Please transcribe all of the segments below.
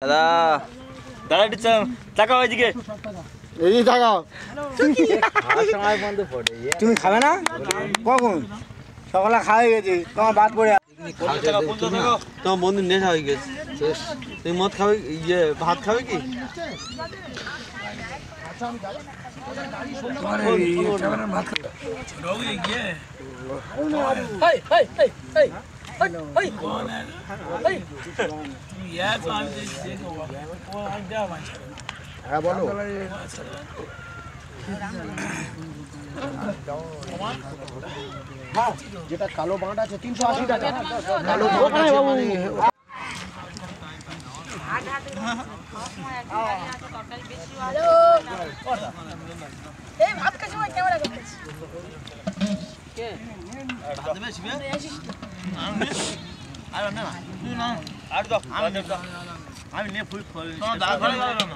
দাদা দাদা একটু তাকাও এদিকে এদিকে তাকাও। তুমি খাবে না? কখন? সকালে খাওয়া গেছে, তোমার বাদ পড়ে তোমার বন্ধু নেশা হয়ে গেছে। তুমি মদ খাবে, ইয়ে ভাত খাবে কি? হ্যাঁ বলো। যেটা কালো বাঁট আছে 380 টাকা। কালো বাঁট আছে মানে এই ভাত খাওয়ার সময় ক্যামেরা করতেছি কে ভাত দেবে শিবে আর না না আর দাও আমি নে ফুল ফল তো দা ঘরে গেল না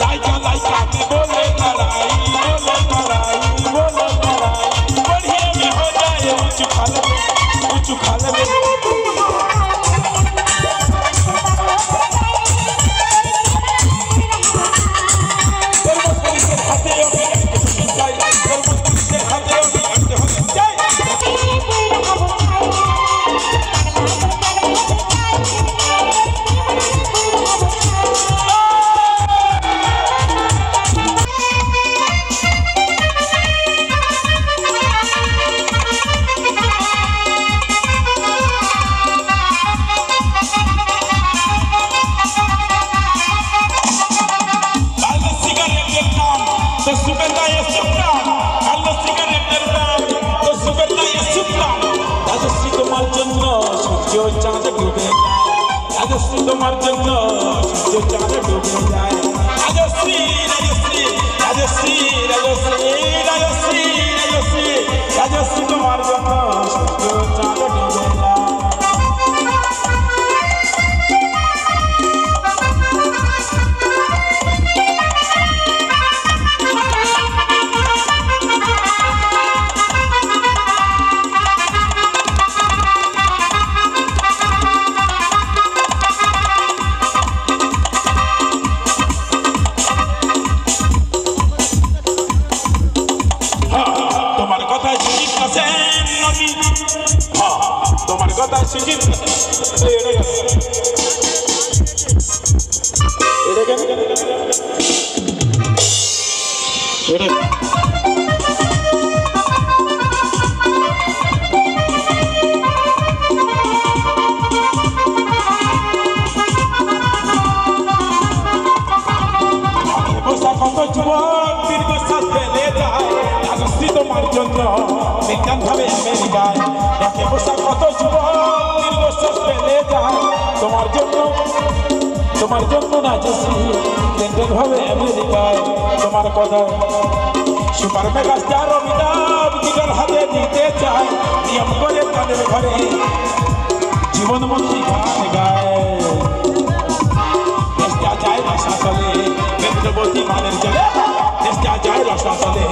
लाइका लाइका में बोले तराई बढ़िया में हो जाए ऊंचू खाल में তোমার জন্য সূর্য চাঁদ ডুবে যায় রাজশ্রী রাজশ্রী রাজশ্রী রাজশ্রী রাজশ্রী রাজশ্রী রাজশ্রী তোমার জন্য সূর্য চাঁদ ডুবে যায় তোমার কথা সুজিত কত যুবক দীর্ঘশ্বাস ফেলে যায় রাজশ্রী তোমার জন্য বিজ্ঞান ভাবে আমেরিকায় একে বসা কত যুবক দীর্ঘশ্বাস ফেলে যায় তোমার জন্য রাজশ্রী বিজ্ঞান ভাবে আমেরিকায় তোমার কথা সুপার মেগা স্টার অমিতাভ দিগর হাতে দিতে চায় নিয়ম করে তাদের ঘরে জীবনমন্ত্রী গান গায় দেশটা যায় ভাষা চলে নেত্রবতী মানের জলে দেশটা যায় রসা চলে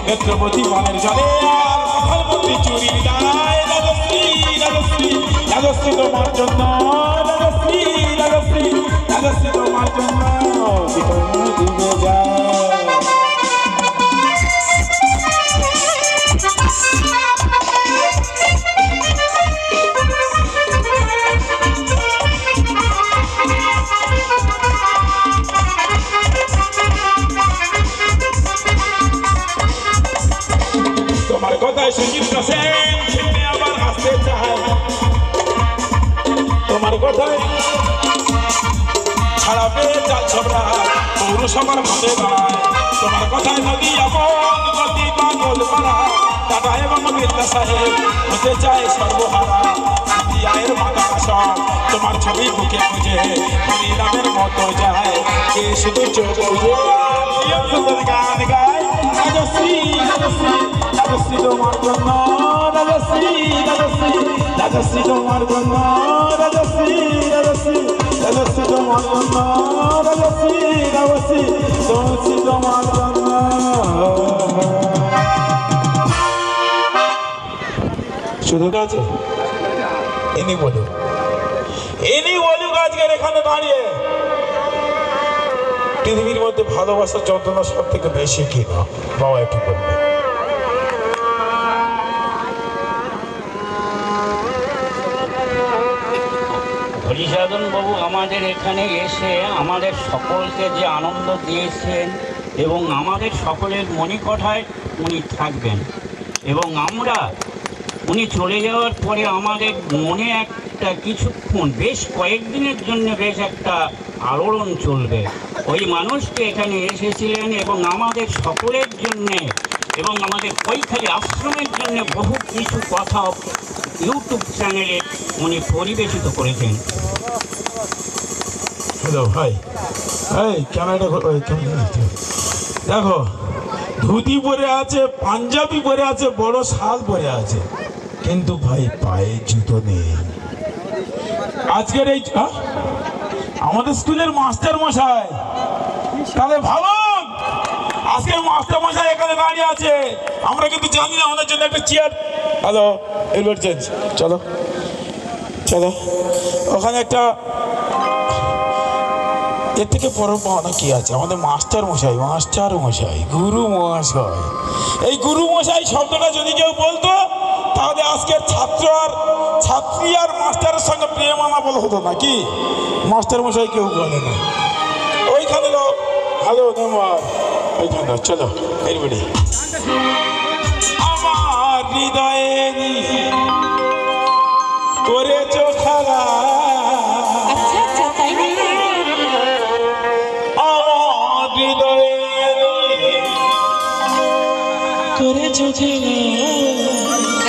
নেত্রবতী মানের জলে আর প্রধানমন্ত্রী চুরি দাঁড়ায় রাজশ্রী রাজশ্রী রাজশ্রী তোমার জন্য রাজশ্রী রাজশ্রী রাজশ্রী তোমার জন্য ডুবে যায় তোমার কথায় সুজিত সেন ছেলে আবার আসতে চায় তোমার কথায় ছাড়াবে চাল ছবরা পৌরসভার ভাবে দাঁড়ায় তোমার কথায় নদী আপন নদী পাগল পাড়া টাটা এবং বিল্লা সাহেব হতে চায় সর্বহারা আয়ের মাথা সব তোমার ছবি বুকে বুঝে হরিনামের মতো যায় কে শুধু চোখ বুঝে গান গায় রাজশ্রী রাজশ্রী রাজশ্রী তোমার জন্য রাজশ্রী রাজশ্রী রাজশ্রী তোমার জন্য রাজশ্রী রাজশ্রী রাজশ্রী তোমার জন্য রাজশ্রী রাজশ্রী রাজশ্রী তোমার জন্য। শুধু আছে ইনি বলুক আজকের এখানে দাঁড়িয়ে পৃথিবীর মধ্যে ভালোবাসার যন্ত্রণা সব থেকে বেশি কিনা বাবা একটু বলবে। হরিসাধন বাবু আমাদের এখানে এসে আমাদের সকলকে যে আনন্দ দিয়েছেন এবং আমাদের সকলের মণিকোঠায় উনি থাকবেন এবং আমরা উনি চলে যাওয়ার পরে আমাদের মনে একটা কিছুক্ষণ বেশ কয়েকদিনের জন্য বেশ একটা আলোড়ন চলবে। ওই মানুষটি এখানে এসেছিলেন এবং আমাদের সকলের জন্যে এবং আমাদের কৈখালী আশ্রমের জন্য বহু কিছু কথা ইউটিউব চ্যানেলে উনি পরিবেশিত করেছেন। হ্যালো ভাই, এই ক্যামেরা দেখো, ধুতি পরে আছে, পাঞ্জাবি পরে আছে, বড় শাল পরে আছে, কিন্তু ভাই পায়ে জুতো নেই। আজকের এই আমাদের স্কুলের মাস্টার মশাই, তাহলে ভাবুন আজকে মাস্টার মশাই এখানে দাঁড়িয়ে আছে, আমরা কিন্তু জানি না। আমাদের জন্য একটা চেয়ার, হ্যালো এলবার চেঞ্জ, চলো চলো, ওখানে একটা এর থেকে বড় পাওনা কি আছে? আমাদের মাস্টার মশাই, গুরু মহাশয়। এই গুরু মশাই শব্দটা যদি কেউ বলতো তাহলে আজকের ছাত্রী আর মাস্টারের সঙ্গে প্রেম আনাবল হতো না কি? মাস্টার মশাই কেউ বলে না। ওইখানে হ্যালো নমস্কার, ওইখানে চলো এরবারে আমার হৃদয়ে করেছো খেলা,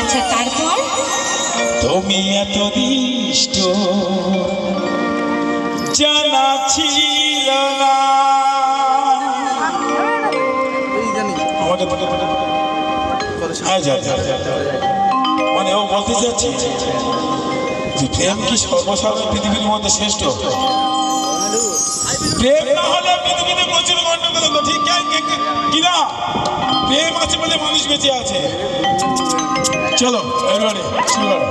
আচ্ছা তারপর তুমি এত দৃষ্ট জানা ছিল না। আমাকে মানে ও বলতে চাচ্ছি যে প্রেম কি সর্বসাধারণ পৃথিবীর মধ্যে শ্রেষ্ঠ? প্রেম না হলে পৃথিবীতে প্রচুর গন্ডগোল হতো, ঠিক কিনা? প্রেম আছে বলে মানুষ বেঁচে আছে। চলো এবারে শুরু করো।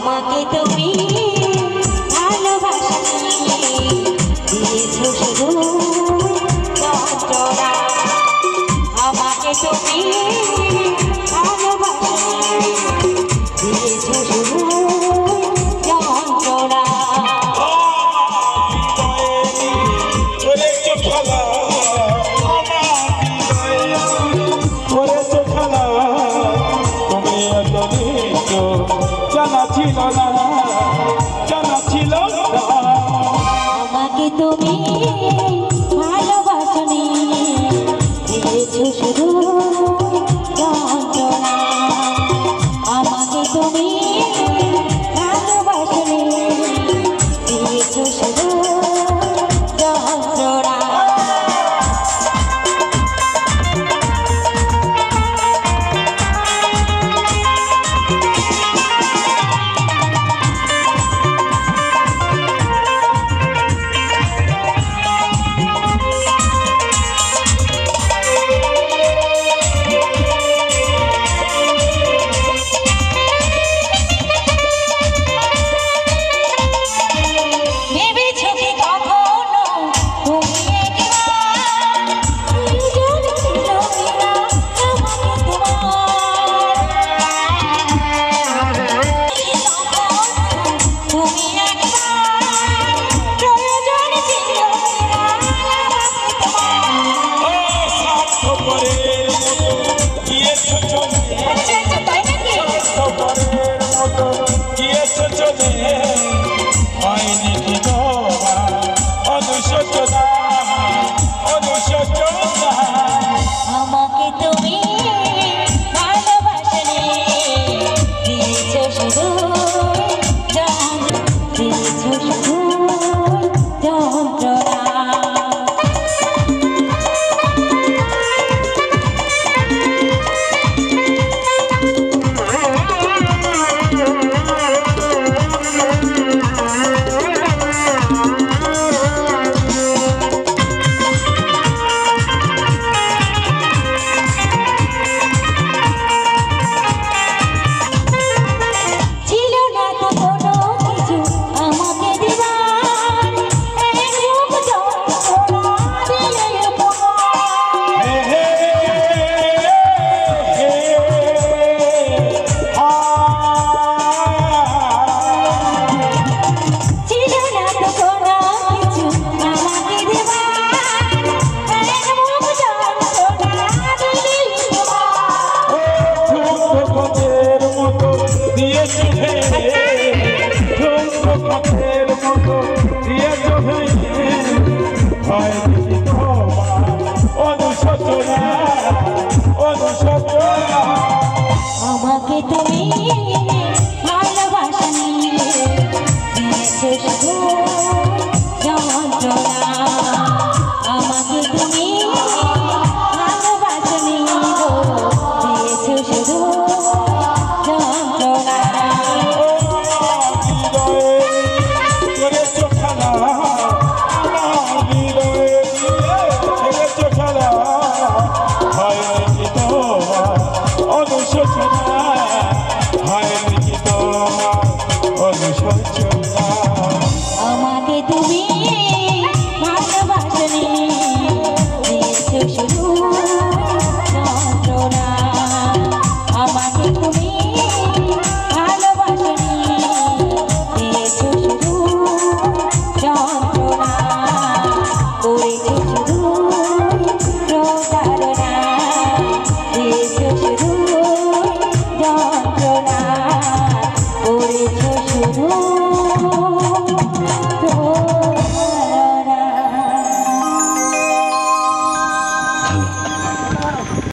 আমাকে তুমি ভালোবাসি দিয়েছো শুধু যন্ত্রণা, আমাকে তুমি ভালোবাসি দিয়েছো শুধু যন্ত্রণা। জানা ছিল না, আমাকে তুমি